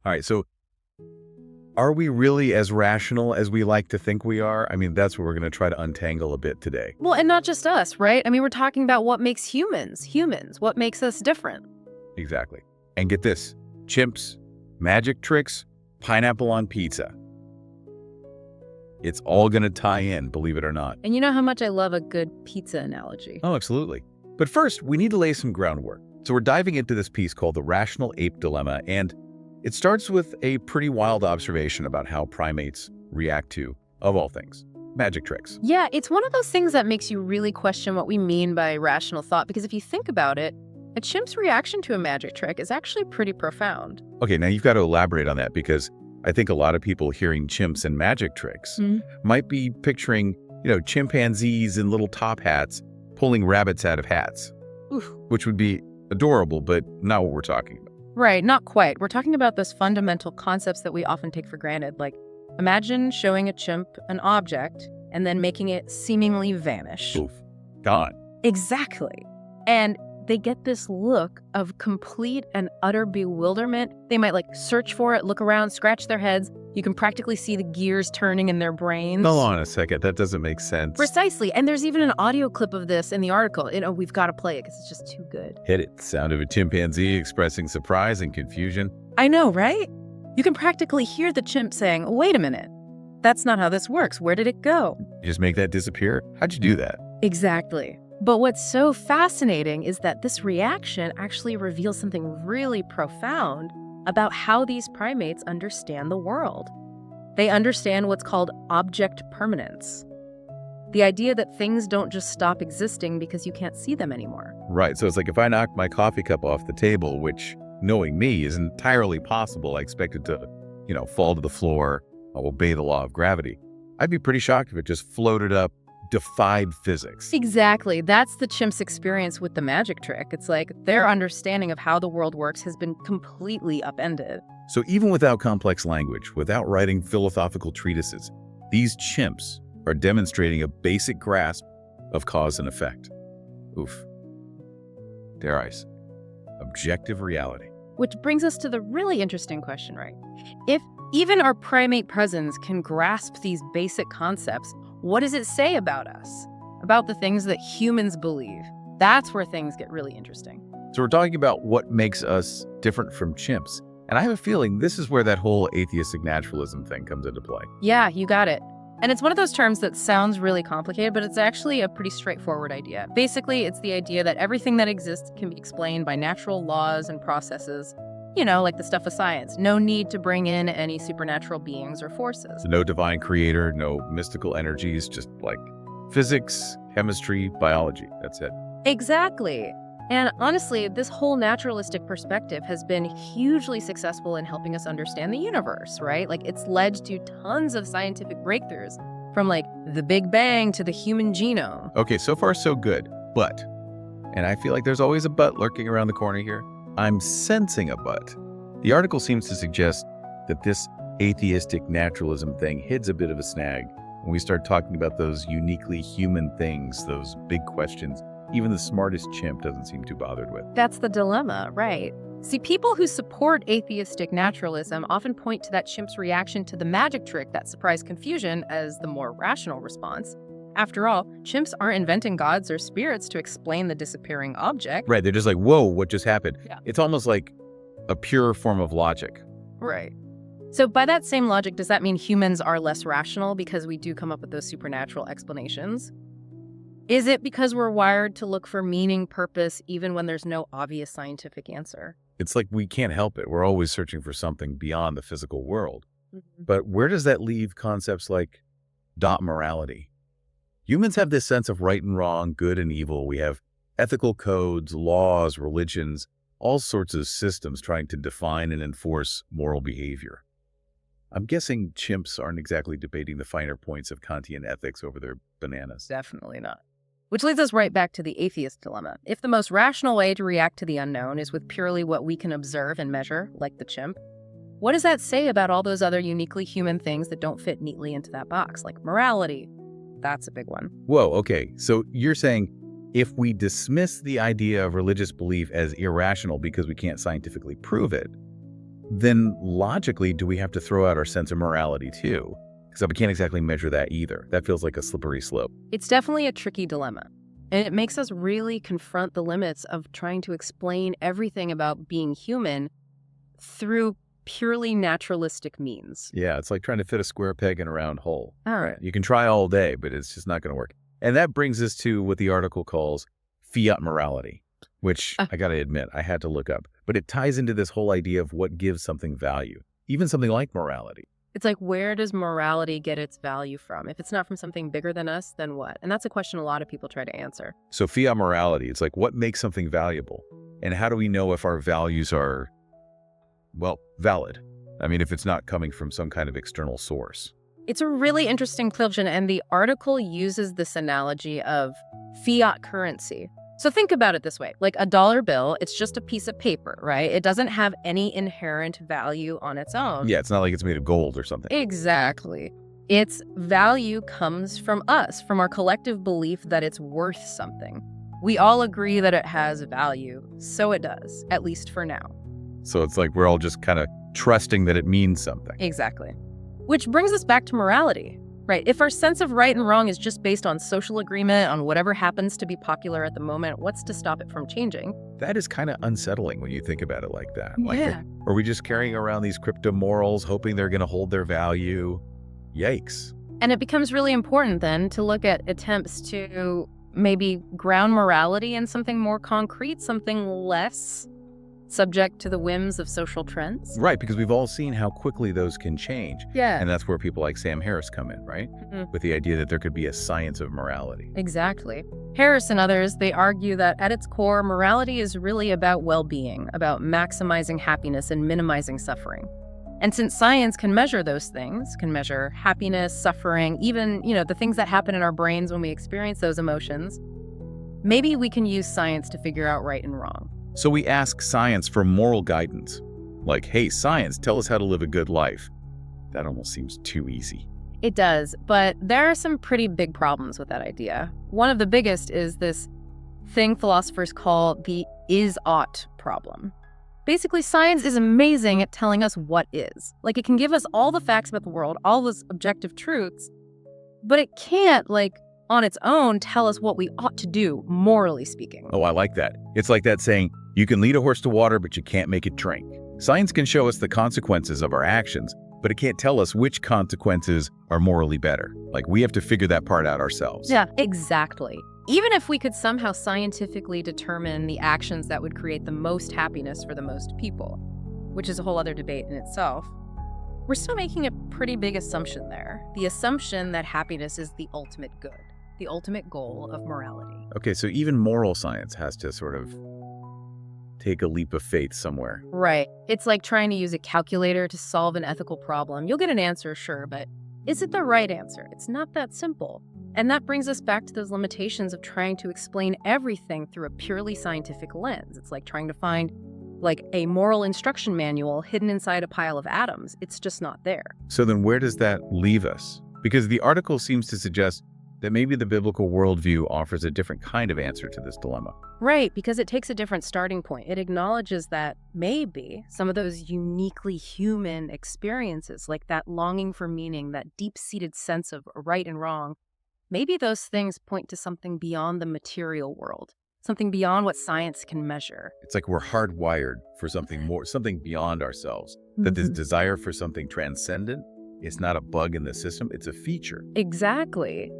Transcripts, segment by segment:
All right, so are we really as rational as we like to think we are? I mean, that's what we're going to try to untangle a bit today. Well, and not just us, right? I mean, we're talking about what makes humans, what makes us different. Exactly. And get this, chimps, magic tricks, pineapple on pizza. It's all going to tie in, believe it or not. And you know how much I love a good pizza analogy. Oh, absolutely. But first, we need to lay some groundwork. So we're diving into this piece called The Rational Ape Dilemma, and it starts with a pretty wild observation about how primates react to, of all things, magic tricks. Yeah, it's one of those things that makes you really question what we mean by rational thought, because if you think about it, a chimp's reaction to a magic trick is actually pretty profound. Okay, now you've got to elaborate on that, because I think a lot of people hearing chimps and magic tricks might be picturing, chimpanzees in little top hats pulling rabbits out of hats, which would be adorable, but not what we're talking about. Right, not quite. We're talking about those fundamental concepts that we often take for granted. Like, imagine showing a chimp an object and then making it seemingly vanish. Oof, gone. Exactly. And they get this look of complete and utter bewilderment. They might search for it, look around, scratch their heads. You can practically see the gears turning in their brains. Hold on a second. That doesn't make sense. Precisely. And there's even an audio clip of this in the article. We've got to play it because it's just too good. Hit it. Sound of a chimpanzee expressing surprise and confusion. I know, right? You can practically hear the chimp saying, wait a minute. That's not how this works. Where did it go? You just make that disappear? How'd you do that? Exactly. But what's so fascinating is that this reaction actually reveals something really profound about how these primates understand the world. They understand what's called object permanence. The idea that things don't just stop existing because you can't see them anymore. Right, so it's like if I knock my coffee cup off the table, which, knowing me, is entirely possible, I expect it to, fall to the floor, obey the law of gravity. I'd be pretty shocked if it just floated up, defied physics. Exactly. That's the chimp's experience with the magic trick. It's like their understanding of how the world works has been completely upended. So even without complex language, without writing philosophical treatises, these chimps are demonstrating a basic grasp of cause and effect. Oof. Dare I say, objective reality. Which brings us to the really interesting question, right? If even our primate cousins can grasp these basic concepts, what does it say about us? About the things that humans believe? That's where things get really interesting. So we're talking about what makes us different from chimps. And I have a feeling this is where that whole atheistic naturalism thing comes into play. Yeah, you got it. And it's one of those terms that sounds really complicated, but it's actually a pretty straightforward idea. Basically, it's the idea that everything that exists can be explained by natural laws and processes, like the stuff of science. No need to bring in any supernatural beings or forces. So no divine creator, no mystical energies, just like physics, chemistry, biology. That's it. Exactly. And honestly, this whole naturalistic perspective has been hugely successful in helping us understand the universe, right? It's led to tons of scientific breakthroughs, from the Big Bang to the human genome. Okay, so far so good. But, and I feel like there's always a but lurking around the corner here, I'm sensing a but. The article seems to suggest that this atheistic naturalism thing hits a bit of a snag when we start talking about those uniquely human things, those big questions even the smartest chimp doesn't seem too bothered with. That's the dilemma, right? See, people who support atheistic naturalism often point to that chimp's reaction to the magic trick that surprised confusion as the more rational response. After all, chimps aren't inventing gods or spirits to explain the disappearing object. Right, they're just like, whoa, what just happened? Yeah. It's almost like a pure form of logic. Right. So by that same logic, does that mean humans are less rational because we do come up with those supernatural explanations? Is it because we're wired to look for meaning, purpose, even when there's no obvious scientific answer? It's like we can't help it. We're always searching for something beyond the physical world. Mm-hmm. But where does that leave concepts like dot morality? Humans have this sense of right and wrong, good and evil. We have ethical codes, laws, religions, all sorts of systems trying to define and enforce moral behavior. I'm guessing chimps aren't exactly debating the finer points of Kantian ethics over their bananas. Definitely not. Which leads us right back to the atheist dilemma. If the most rational way to react to the unknown is with purely what we can observe and measure, like the chimp, what does that say about all those other uniquely human things that don't fit neatly into that box, like morality? That's a big one. Whoa, okay. So you're saying if we dismiss the idea of religious belief as irrational because we can't scientifically prove it, then logically, do we have to throw out our sense of morality too? Because we can't exactly measure that either. That feels like a slippery slope. It's definitely a tricky dilemma. And it makes us really confront the limits of trying to explain everything about being human through purely naturalistic means. Yeah, it's like trying to fit a square peg in a round hole. All right. You can try all day, but it's just not going to work. And that brings us to what the article calls Fiat morality, which I got to admit, I had to look up. But it ties into this whole idea of what gives something value, even something like morality. It's like, where does morality get its value from? If it's not from something bigger than us, then what? And that's a question a lot of people try to answer. So fiat morality, it's like, what makes something valuable? And how do we know if our values are, well, valid? I mean, if it's not coming from some kind of external source. It's a really interesting question, and the article uses this analogy of fiat currency. So think about it this way, like a dollar bill, it's just a piece of paper, right? It doesn't have any inherent value on its own. Yeah, it's not like it's made of gold or something. Exactly. Its value comes from us, from our collective belief that it's worth something. We all agree that it has value, so it does, at least for now. So it's like we're all just kind of trusting that it means something. Exactly. Which brings us back to morality. Right. If our sense of right and wrong is just based on social agreement, on whatever happens to be popular at the moment, what's to stop it from changing? That is kind of unsettling when you think about it like that. Yeah. Are we just carrying around these crypto morals, hoping they're going to hold their value? Yikes. And it becomes really important then to look at attempts to maybe ground morality in something more concrete, something less subject to the whims of social trends. Right, because we've all seen how quickly those can change. Yeah. And that's where people like Sam Harris come in, right? Mm-hmm. With the idea that there could be a science of morality. Exactly. Harris and others, they argue that at its core, morality is really about well-being, about maximizing happiness and minimizing suffering. And since science can measure those things, can measure happiness, suffering, even, the things that happen in our brains when we experience those emotions, maybe we can use science to figure out right and wrong. So we ask science for moral guidance. Like, hey, science, tell us how to live a good life. That almost seems too easy. It does, but there are some pretty big problems with that idea. One of the biggest is this thing philosophers call the is-ought problem. Basically, science is amazing at telling us what is. Like, it can give us all the facts about the world, all those objective truths, but it can't, on its own, tell us what we ought to do, morally speaking. Oh, I like that. It's like that saying, you can lead a horse to water, but you can't make it drink. Science can show us the consequences of our actions, but it can't tell us which consequences are morally better. Like, we have to figure that part out ourselves. Yeah, exactly. Even if we could somehow scientifically determine the actions that would create the most happiness for the most people, which is a whole other debate in itself, we're still making a pretty big assumption there. The assumption that happiness is the ultimate good, the ultimate goal of morality. Okay, so even moral science has to sort of take a leap of faith somewhere. Right. It's like trying to use a calculator to solve an ethical problem. You'll get an answer, sure, but is it the right answer? It's not that simple. And that brings us back to those limitations of trying to explain everything through a purely scientific lens. It's like trying to find a moral instruction manual hidden inside a pile of atoms. It's just not there. So then where does that leave us? Because the article seems to suggest that maybe the biblical worldview offers a different kind of answer to this dilemma. Right, because it takes a different starting point. It acknowledges that maybe some of those uniquely human experiences, like that longing for meaning, that deep-seated sense of right and wrong, maybe those things point to something beyond the material world, something beyond what science can measure. It's like we're hardwired for something more, something beyond ourselves. That this desire for something transcendent is not a bug in the system, it's a feature. Exactly.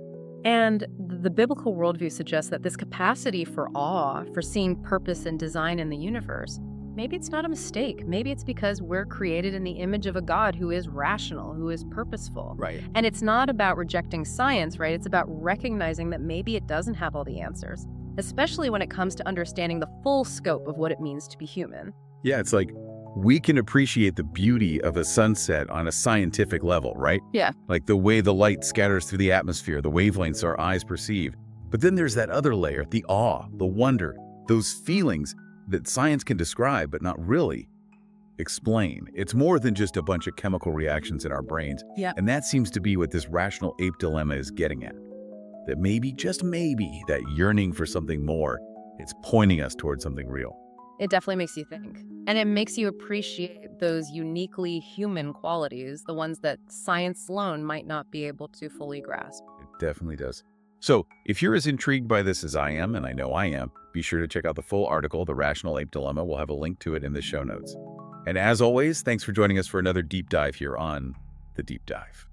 And the biblical worldview suggests that this capacity for awe, for seeing purpose and design in the universe, maybe it's not a mistake. Maybe it's because we're created in the image of a God who is rational, who is purposeful. Right. And it's not about rejecting science, right? It's about recognizing that maybe it doesn't have all the answers, especially when it comes to understanding the full scope of what it means to be human. Yeah, it's like we can appreciate the beauty of a sunset on a scientific level, right? Yeah. Like the way the light scatters through the atmosphere, the wavelengths our eyes perceive. But then there's that other layer, the awe, the wonder, those feelings that science can describe but not really explain. It's more than just a bunch of chemical reactions in our brains. Yeah. And that seems to be what this rational ape dilemma is getting at. That maybe, just maybe, that yearning for something more, it's pointing us towards something real. It definitely makes you think. And it makes you appreciate those uniquely human qualities, the ones that science alone might not be able to fully grasp. It definitely does. So, if you're as intrigued by this as I am, and I know I am, be sure to check out the full article, The Rational Ape Dilemma. We'll have a link to it in the show notes. And as always, thanks for joining us for another deep dive here on The Deep Dive.